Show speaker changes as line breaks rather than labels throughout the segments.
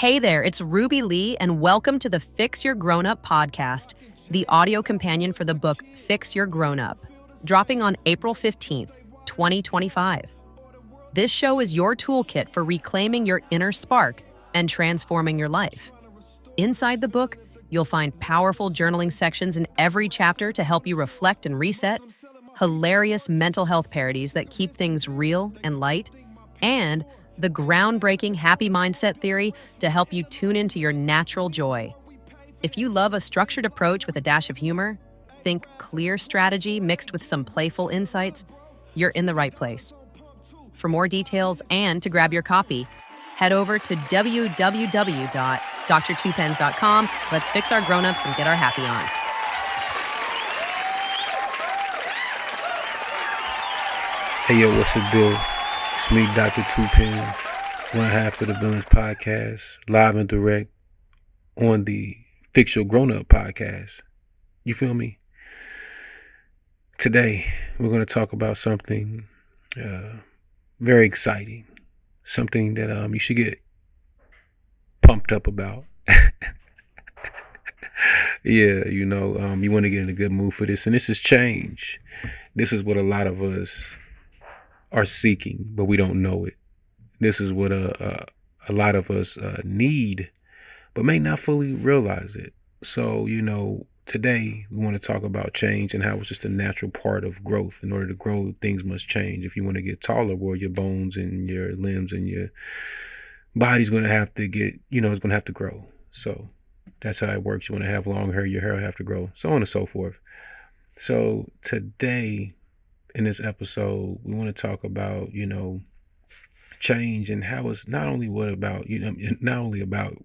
Hey there, it's Ruby Lee, and welcome to the Fix Your Grown Up podcast, the audio companion for the book Fix Your Grown Up, dropping on April 15th, 2025. This show is your toolkit for reclaiming your inner spark and transforming your life. Inside the book, you'll find powerful journaling sections in every chapter to help you reflect and reset, hilarious mental health parodies that keep things real and light, and the groundbreaking happy mindset theory to help you tune into your natural joy. If you love a structured approach with a dash of humor, think clear strategy mixed with some playful insights, you're in the right place. For more details and to grab your copy, head over to www.drtuepenz.com. Let's fix our grown-ups and get our happy on.
Hey yo, what's up, Bill? It's me, Dr. Tuepenz, one half of the Villains podcast, live and direct on the Fix Your Grown Up podcast. You feel me? Today, we're going to talk about something very exciting, something that you should get pumped up about. Yeah, you want to get in a good mood for this, and this is change. This is what a lot of us are seeking, but we don't know it. This is what a lot of us need, but may not fully realize it. So, today we want to talk about change and how it's just a natural part of growth. In order to grow, things must change. If you want to get taller, well, your bones and your limbs and your body's going to have to get, it's going to have to grow. So that's how it works. You want to have long hair, your hair will have to grow, so on and so forth. So today, in this episode, we want to talk about, change and how it's not only about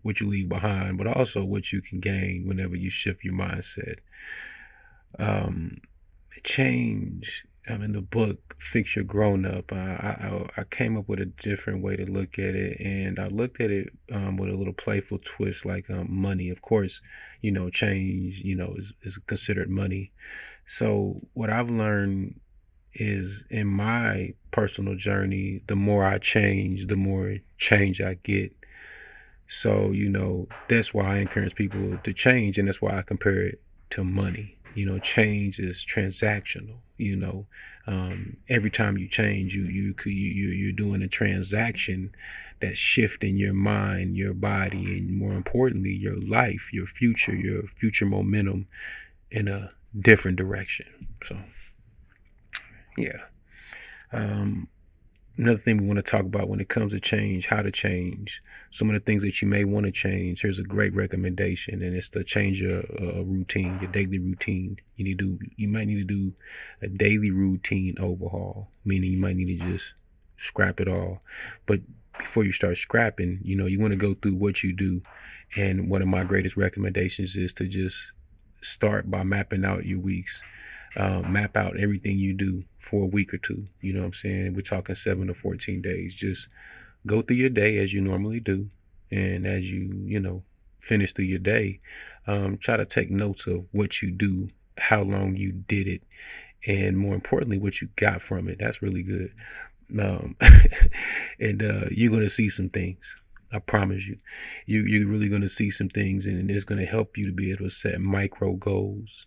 what you leave behind, but also what you can gain whenever you shift your mindset. Change. In the book Fix Your Grown Up, I came up with a different way to look at it, and I looked at it with a little playful twist, like money. Of course, change, is considered money. So what I've learned is, in my personal journey, the more I change, the more change I get. So, that's why I encourage people to change, and that's why I compare it to money. Change is transactional. Every time you change, you're doing a transaction that's shifting your mind, your body, and more importantly, your life, your future momentum in a different direction. So, yeah. Another thing we want to talk about when it comes to change, how to change, some of the things that you may want to change. Here's a great recommendation, and it's to change your routine, your daily routine. You might need to do a daily routine overhaul, meaning you might need to just scrap it all. But before you start scrapping, you want to go through what you do. And one of my greatest recommendations is to just start by mapping out your weeks. Map out everything you do for a week or two. You know what I'm saying? We're talking 7 to 14 days. Just go through your day as you normally do. And as you, finish through your day, try to take notes of what you do, how long you did it, and more importantly, what you got from it. That's really good. And you're going to see some things. I promise you. You're really going to see some things, and it's going to help you to be able to set micro goals,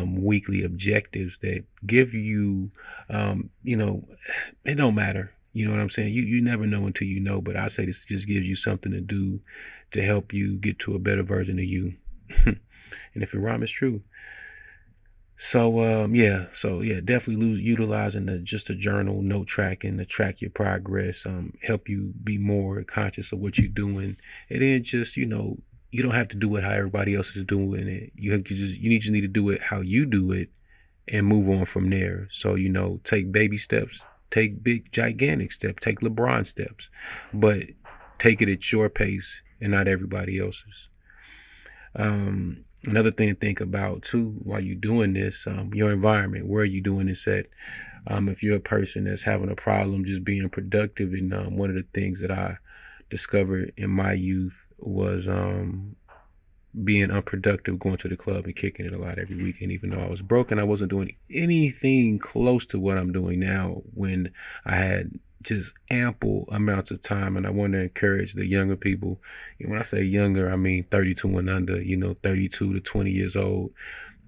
weekly objectives that give you, it don't matter. You know what I'm saying? You never know until you know, but I say this just gives you something to do to help you get to a better version of you. And if it rhymes, it's true. So, definitely utilizing just a journal, note tracking to track your progress, help you be more conscious of what you're doing. And then just, you don't have to do it how everybody else is doing it. You just need to do it how you do it and move on from there. So, take baby steps, take big, gigantic steps, take LeBron steps, but take it at your pace and not everybody else's. Another thing to think about too while you're doing this, your environment, where are you doing this at? If you're a person that's having a problem just being productive, and one of the things that I discovered in my youth was being unproductive, going to the club and kicking it a lot every weekend. Even though I was broke and I wasn't doing anything close to what I'm doing now, when I had just ample amounts of time. And I want to encourage the younger people. And when I say younger, I mean 32 and under, 32 to 20 years old.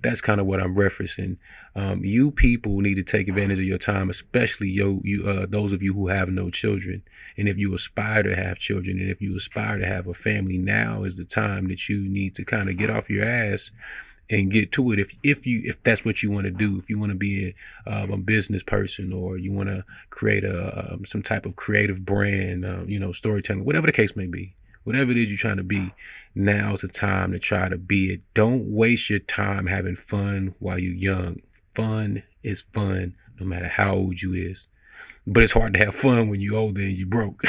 That's kind of what I'm referencing. You people need to take advantage of your time, especially those of you who have no children. And if you aspire to have children, and if you aspire to have a family, now is the time that you need to kind of get off your ass and get to it. If that's what you want to do, if you want to be a business person, or you want to create some type of creative brand, storytelling, whatever the case may be. Whatever it is you're trying to be, now's the time to try to be it. Don't waste your time having fun while you're young. Fun is fun, no matter how old you is. But it's hard to have fun when you're older and you're broke.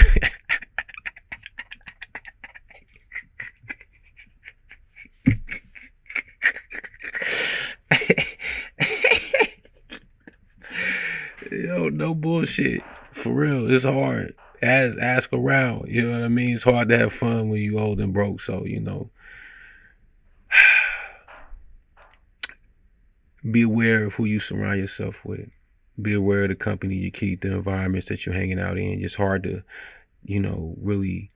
No bullshit. For real, it's hard. Ask around. You know what I mean? It's hard to have fun when you old and broke. So, be aware of who you surround yourself with. Be aware of the company you keep, the environments that you're hanging out in. It's hard to, really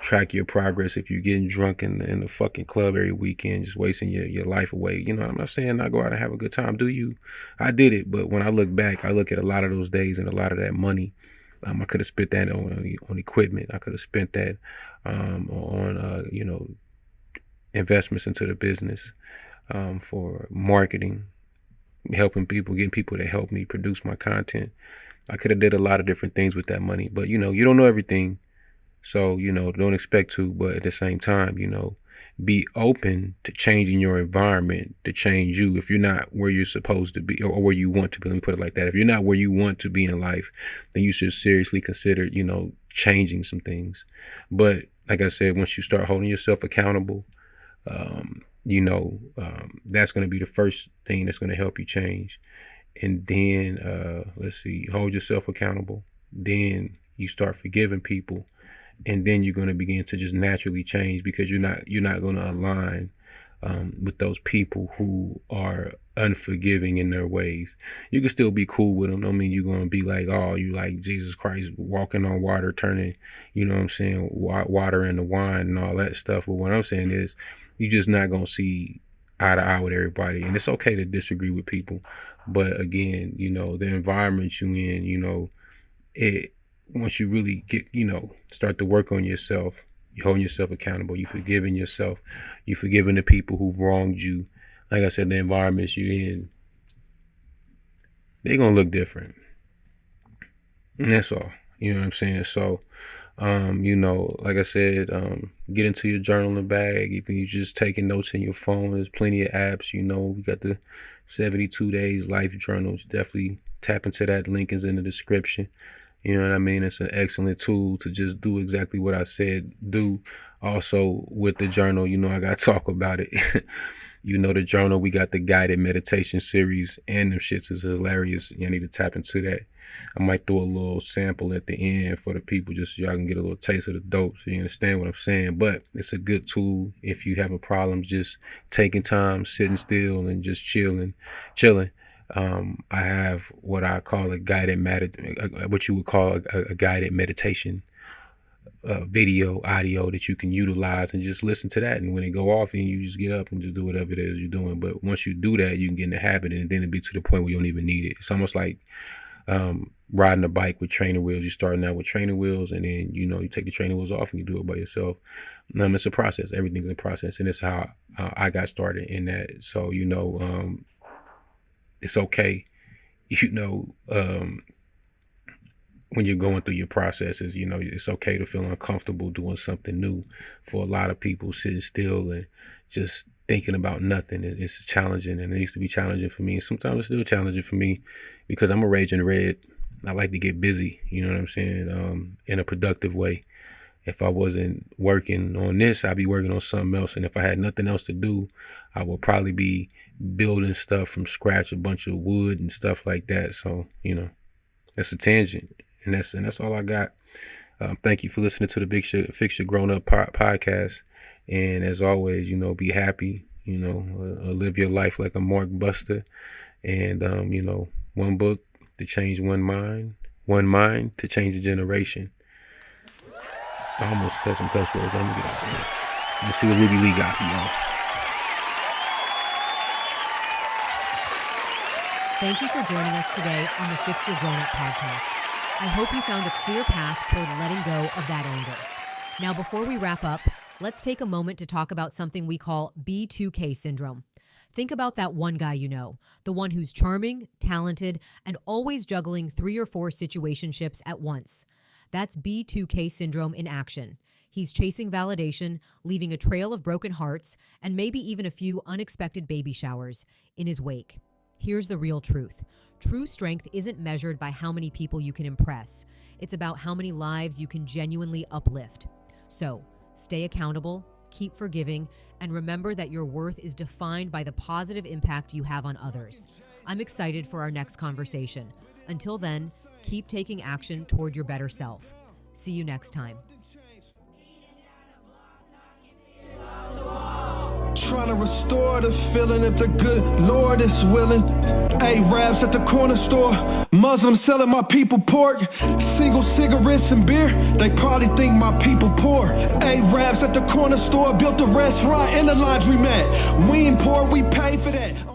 track your progress if you're getting drunk in the fucking club every weekend, just wasting your life away. I'm not saying not go out and have a good time. Do you? I did it. But when I look back, I look at a lot of those days and a lot of that money. I could have spent that on equipment. I could have spent that on investments into the business, for marketing, helping people, getting people to help me produce my content. I could have did a lot of different things with that money, but you don't know everything. So, don't expect to, but at the same time, be open to changing your environment to change you. If you're not where you're supposed to be, or where you want to be, let me put it like that. If you're not where you want to be in life, then you should seriously consider, changing some things. But like I said, once you start holding yourself accountable, that's going to be the first thing that's going to help you change. And then, hold yourself accountable. Then you start forgiving people. And then you're going to begin to just naturally change, because you're not going to align with those people who are unforgiving in their ways. You can still be cool with them. I mean, you're going to be like, oh, you like Jesus Christ walking on water, turning, water into wine and all that stuff. But what I'm saying is, you're just not going to see eye to eye with everybody. And it's okay to disagree with people. But again, the environment you're in, once you really get, start to work on yourself, you're holding yourself accountable, you're forgiving yourself, you're forgiving the people who wronged you. Like I said, the environments you're in, they're going to look different. And that's all. You know what I'm saying? So, like I said, get into your journaling bag. Even you just taking notes in your phone, there's plenty of apps. We got the 72 days life journals. Definitely tap into that. Link is in the description. You know what I mean? It's an excellent tool to just do exactly what I said do. Also, with the journal, I got to talk about it. The journal, we got the guided meditation series, and them shits is hilarious. You need to tap into that. I might throw a little sample at the end for the people, just so y'all can get a little taste of the dope, so you understand what I'm saying. But it's a good tool if you having problems just taking time, sitting still, and just chilling. I have what I call a guided what you would call a guided meditation video, audio that you can utilize and just listen to that. And when it go off, and you just get up and just do whatever it is you're doing. But once you do that, you can get in the habit, and then it'll be to the point where you don't even need it. It's almost like riding a bike with training wheels. You're starting out with training wheels, and then you take the training wheels off and you do it by yourself. It's a process. Everything's a process, and it's how I got started in that. So it's okay, when you're going through your processes, it's okay to feel uncomfortable doing something new. For a lot of people, sitting still and just thinking about nothing, it's challenging, and it used to be challenging for me. Sometimes it's still challenging for me, because I'm a raging red. I like to get busy, you know what I'm saying, in a productive way. If I wasn't working on this, I'd be working on something else. And if I had nothing else to do, I would probably be building stuff from scratch, a bunch of wood and stuff like that. So, that's a tangent. And that's all I got. Thank you for listening to the Fix Your Grown Up podcast. And as always, be happy, live your life like a Mark Buster. And, one book to change one mind, One mind to change a generation. I almost said some cuss words. Let me get out of here. Let's see what Ruby Lee got for y'all.
Thank you for joining us today on the Fix Your Grown Up podcast. I hope you found a clear path toward letting go of that anger. Now, before we wrap up, let's take a moment to talk about something we call B2K syndrome. Think about that one guy you know, the one who's charming, talented, and always juggling 3 or 4 situationships at once. That's B2K syndrome in action. He's chasing validation, leaving a trail of broken hearts, and maybe even a few unexpected baby showers in his wake. Here's the real truth. True strength isn't measured by how many people you can impress. It's about how many lives you can genuinely uplift. So, stay accountable, keep forgiving, and remember that your worth is defined by the positive impact you have on others. I'm excited for our next conversation. Until then, keep taking action toward your better self. See you next time.
Trying to restore the feeling if the good Lord is willing. Arabs at the corner store, Muslims selling my people pork, single cigarettes and beer, they probably think my people poor. Arabs at the corner store built a restaurant and a laundromat. We ain't poor, we pay for that.